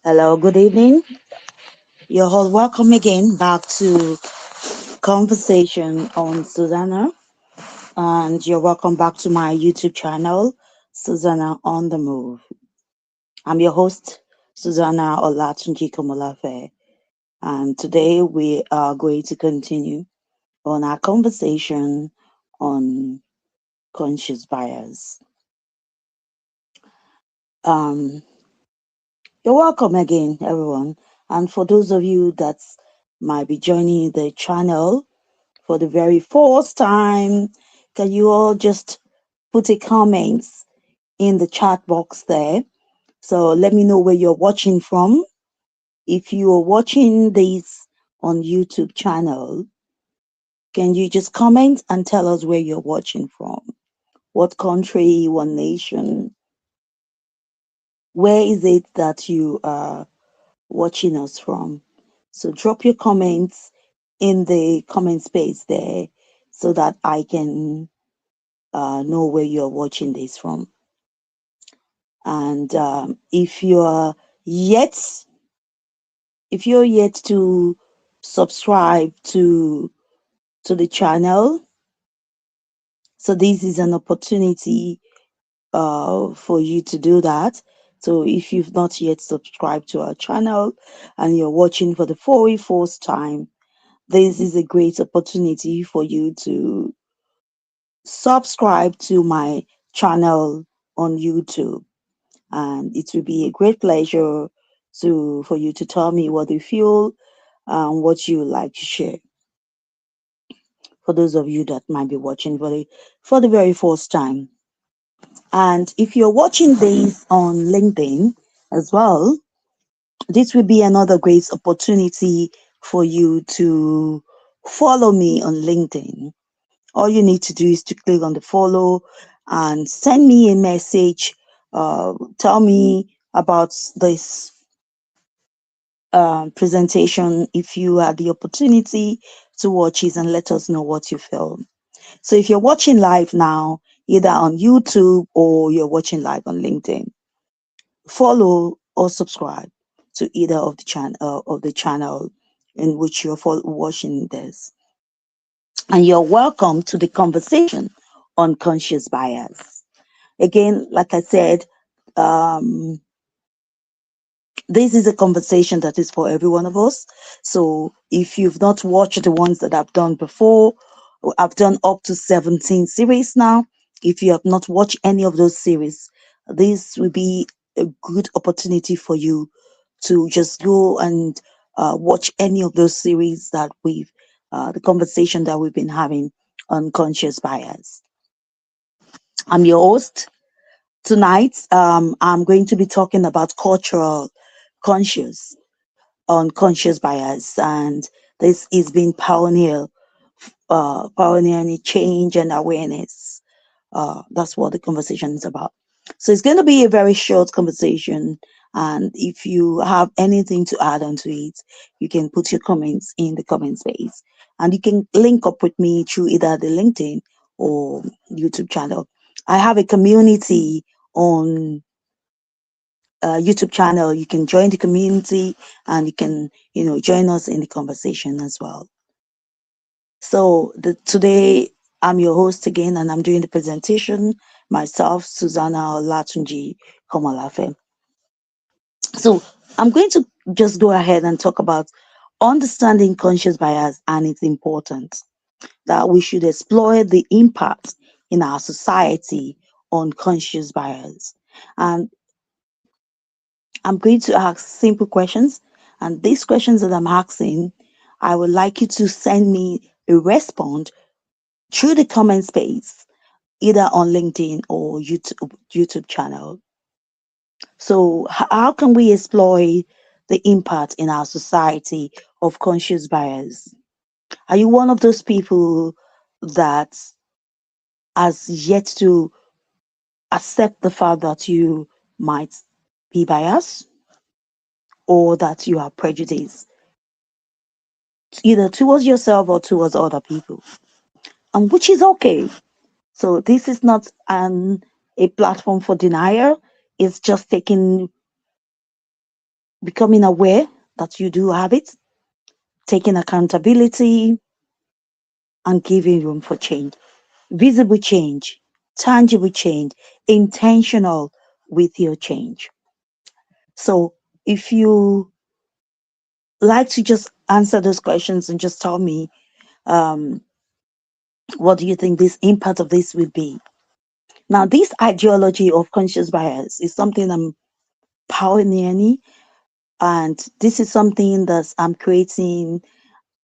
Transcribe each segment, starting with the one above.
Hello, good evening. You're all welcome again back to Conversation on Susanna, and you're welcome back to my YouTube channel, Susanna on the Move. I'm your host, Susuana Olatunji Komolafe, and today we are going to continue on our conversation on conscious bias. Um, you're welcome again, everyone. And for those of you that might be joining the channel, for the very first time, can you all just put a comment in the chat box there? So let me know where you're watching from. If you are watching this on YouTube channel, can you just comment and tell us where you're watching from? What country, what nation? Where is it that you are watching us from? So drop your comments in the comment space there so that I can know where you're watching this from. And yet, if you're yet to subscribe to the channel, so this is an opportunity for you to do that. So if you've not yet subscribed to our channel and you're watching for the very first time, this is a great opportunity for you to subscribe to my channel on YouTube, and it will be a great pleasure for you to tell me what you feel and what you would like to share. For those of you that might be watching for the very first time, and if you're watching this on LinkedIn as well, this will be another great opportunity for you to follow me on LinkedIn. All you need to do is to click on the follow and send me a message. Tell me about this presentation if you had the opportunity to watch it, and let us know what you feel. So if you're watching live now, either on YouTube or you're watching live on LinkedIn, follow or subscribe to either of the channel in which you're watching this. And you're welcome to the conversation on conscious bias. Again, like I said, um, this is a conversation that is for every one of us. So if you've not watched the ones that I've done before, I've done up to 17 series now. If you have not watched any of those series, this will be a good opportunity for you to just go and watch any of those series that the conversation that we've been having on conscious bias. I'm your host. Tonight, I'm going to be talking about cultural conscious unconscious bias, and this is being pioneering change and awareness. That's what the conversation is about. So it's going to be a very short conversation, and if you have anything to add onto it, you can put your comments in the comment space, and you can link up with me through either the LinkedIn or YouTube channel. I have a community on YouTube channel. You can join the community, and you can, join us in the conversation as well. So today I'm your host again, and I'm doing the presentation myself, Susuana Olatunji Komolafe. So I'm going to just go ahead and talk about understanding conscious bias and its importance. That we should explore the impact in our society on conscious bias. And I'm going to ask simple questions, and these questions that I'm asking, I would like you to send me a response through the comment space, either on LinkedIn or YouTube channel. So, how can we exploit the impact in our society of conscious bias? Are you one of those people that has yet to accept the fact that you might be biased or that you are prejudiced, either towards yourself or towards other people, and which is okay? So this is not a platform for denial. It's just taking becoming aware that you do have it, taking accountability, and giving room for change. Visible change, tangible change, intentional with your change. So if you like to just answer those questions and just tell me, um, what do you think this impact of this will be? Now, this ideology of conscious bias is something I'm pioneering, and this is something that I'm creating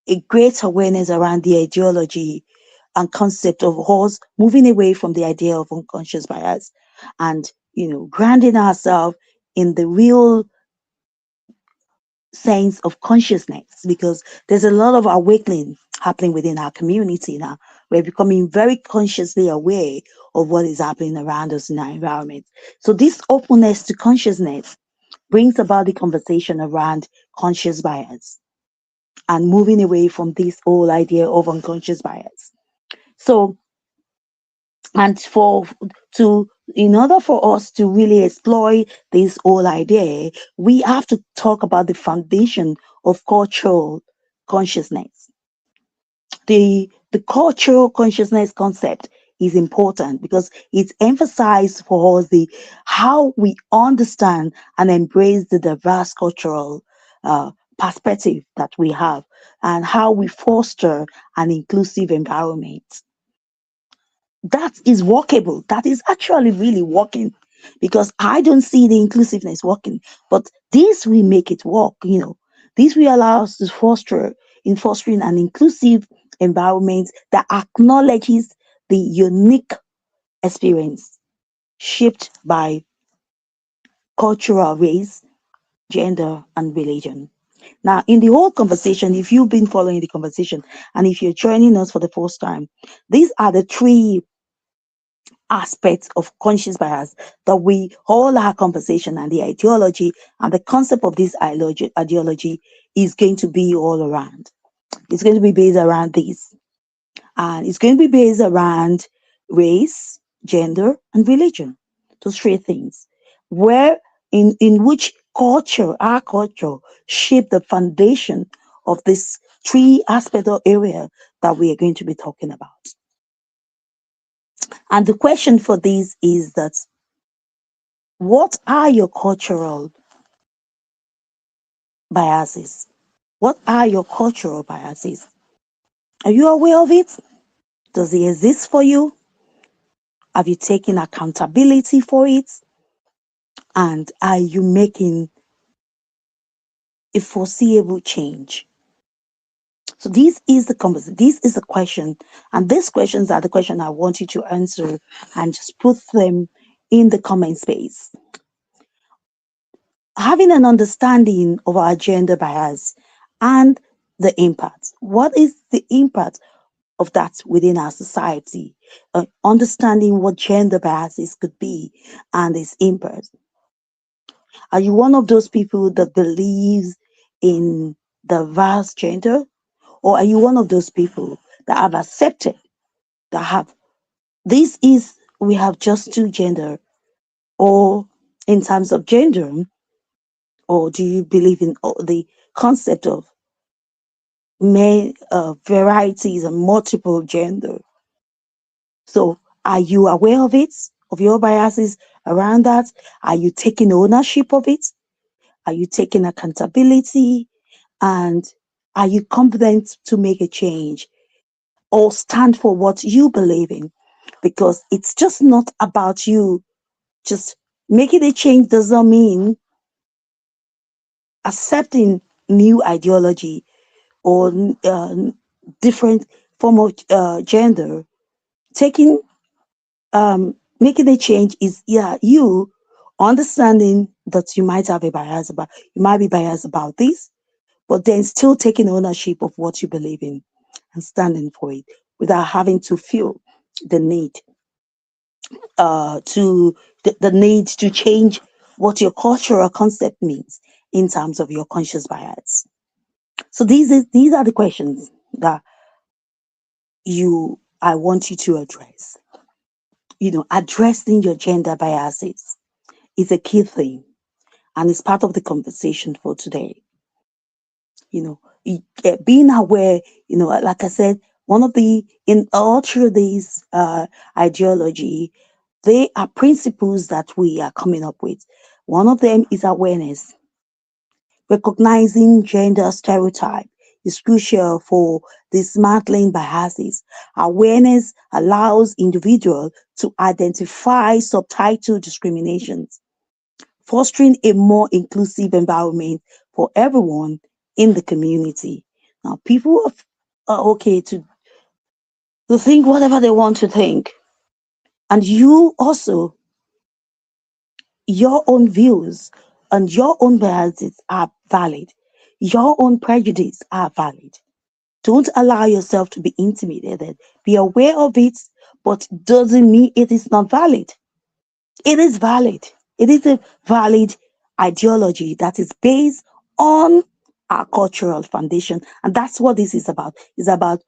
a great awareness around the ideology and concept of us moving away from the idea of unconscious bias and grounding ourselves in the real sense of consciousness, because there's a lot of awakening happening within our community now. We're becoming very consciously aware of what is happening around us in our environment. So this openness to consciousness brings about the conversation around conscious bias and moving away from this whole idea of unconscious bias. So, and for to in order for us to really explore this whole idea, we have to talk about the foundation of cultural consciousness. The cultural consciousness concept is important because it emphasizes for us the how we understand and embrace the diverse cultural uh, perspective that we have, and how we foster an inclusive environment that is workable, that is actually really working, because I don't see the inclusiveness working, but this will make it work. This will allow us to foster in fostering an inclusive environment that acknowledges the unique experience shaped by cultural race, gender, and religion. Now, in the whole conversation, if you've been following the conversation and if you're joining us for the first time, these are the three aspects of conscious bias that we all our conversation and the ideology and the concept of this ideology is going to be all around. It's going to be based around this, and it's going to be based around race, gender, and religion. Those three things, where in which culture, our culture, shape the foundation of this three aspect or area that we are going to be talking about. And the question for this is that, what are your cultural biases? What are your cultural biases? Are you aware of it? Does it exist for you? Have you taken accountability for it? And are you making a foreseeable change? So this is the conversation. This is the question, and these questions are the question I want you to answer, and just put them in the comment space. Having an understanding of our gender bias and the impact. What is the impact of that within our society? Understanding what gender biases could be and its impact. Are you one of those people that believes in the vast gender? Or are you one of those people that have accepted that have this is we have just two gender? Or in terms of gender, or do you believe in the concept of many varieties and multiple gender? So are you aware of it, of your biases around that? Are you taking ownership of it? Are you taking accountability? And are you confident to make a change or stand for what you believe in? Because it's just not about you. Just making a change does not mean accepting new ideology or different form of gender. Taking Making a change is, yeah, you understanding that you might have a bias about, you might be biased about this, but then still taking ownership of what you believe in and standing for it without having to feel the need to the need to change what your cultural concept means in terms of your conscious bias. So these are the questions that you I want you to address. Addressing your gender biases is a key thing. and it's part of the conversation for today. Being aware, like I said, one of the, in all through these ideology, they are principles that we are coming up with. One of them is awareness. Recognizing gender stereotype is crucial for dismantling biases. Awareness allows individuals to identify subtitle discriminations, fostering a more inclusive environment for everyone in the community. Now, people are okay to think whatever they want to think. And you also, your own views and your own biases are valid. Your own prejudice are valid. Don't allow yourself to be intimidated. Be aware of it, but doesn't mean it is not valid. It is valid. It is a valid ideology that is based on our cultural foundation. And that's what this is about. It's about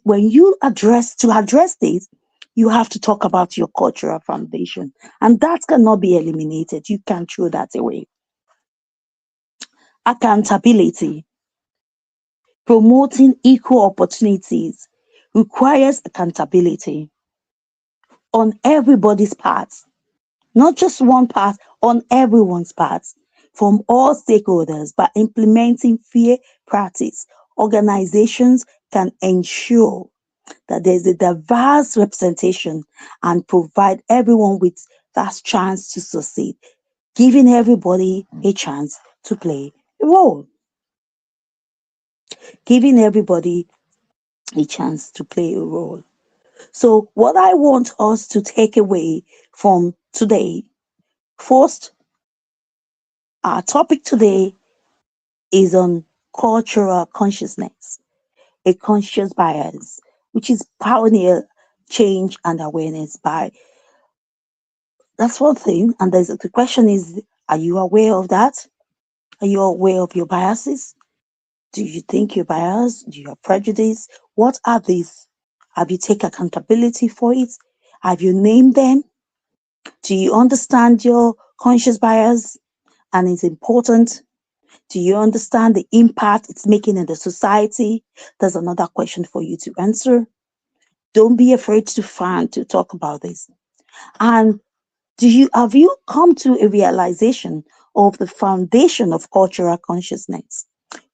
when you address this, you have to talk about your cultural foundation. And that cannot be eliminated. You can't throw that away. Accountability. Promoting equal opportunities requires accountability on everybody's part, not just one part, on everyone's part, from all stakeholders. By implementing fair practice, organizations can ensure that there's a diverse representation and provide everyone with that chance to succeed, giving everybody a chance to play a role, giving everybody a chance to play a role. So, what I want us to take away from today, first, our topic today is on cultural consciousness, a conscious bias, which is pioneer change and awareness by. That's one thing. And the question is, are you aware of that? Are you aware of your biases? Do you think you're biased? Do you have prejudice? What are these? Have you taken accountability for it? Have you named them? Do you understand your conscious bias? And it's important. Do you understand the impact it's making in the society? There's another question for you to answer. Don't be afraid to talk about this. And have you come to a realization of the foundation of cultural consciousness?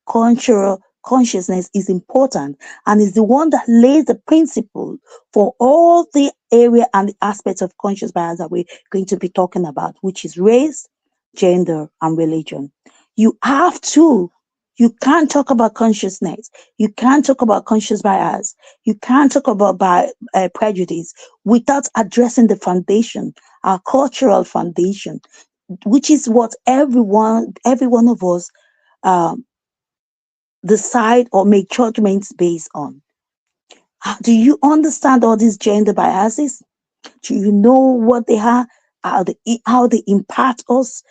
Cultural consciousness is important and is the one that lays the principle for all the area and the aspects of conscious bias that we're going to be talking about, which is race, gender, and religion. You have to. You can't talk about consciousness. You can't talk about conscious bias. You can't talk about prejudice without addressing the foundation, our cultural foundation, which is what every one of us um, decide or make judgments based on. Do you understand all these gender biases? Do you know what they are? How they impact us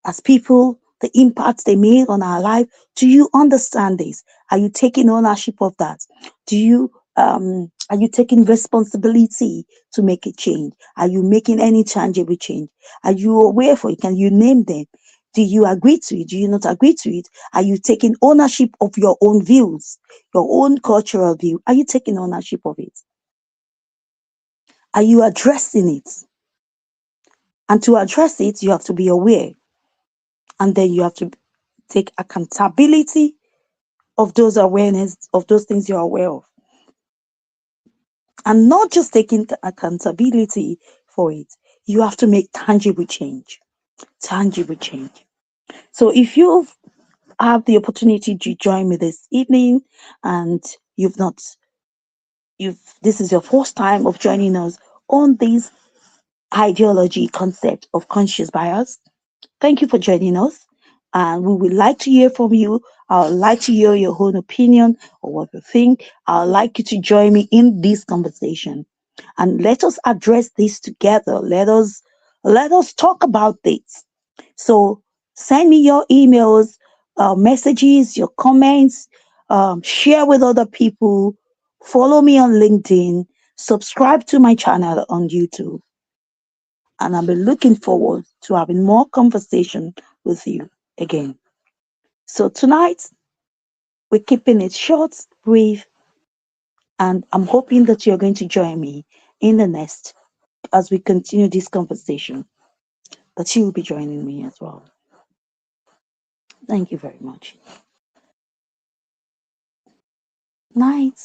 as people, the impact they make on our life? Do you understand this? Are you taking ownership of that? Are you taking responsibility to make a change? Are you making any tangible change? Are you aware for it? Can you name them? Do you agree to it? Do you not agree to it? Are you taking ownership of your own views, your own cultural view? Are you taking ownership of it? Are you addressing it? And to address it, you have to be aware. And then you have to take accountability of those awareness, of those things you're aware of. And not just taking accountability for it, you have to make tangible change. Tangible change. So if you have the opportunity to join me this evening and you've not, this is your first time of joining us on this ideology concept of conscious bias, thank you for joining us. And we would like to hear from you. I would like to hear your own opinion or what you think. I would like you to join me in this conversation. And let us address this together. Let us talk about this. So send me your emails, messages, your comments, share with other people, follow me on LinkedIn, subscribe to my channel on YouTube. And I'll be looking forward to having more conversation with you again. So tonight, we're keeping it short, brief, and I'm hoping that you're going to join me in the next as we continue this conversation, that you'll be joining me as well. Thank you very much. Night.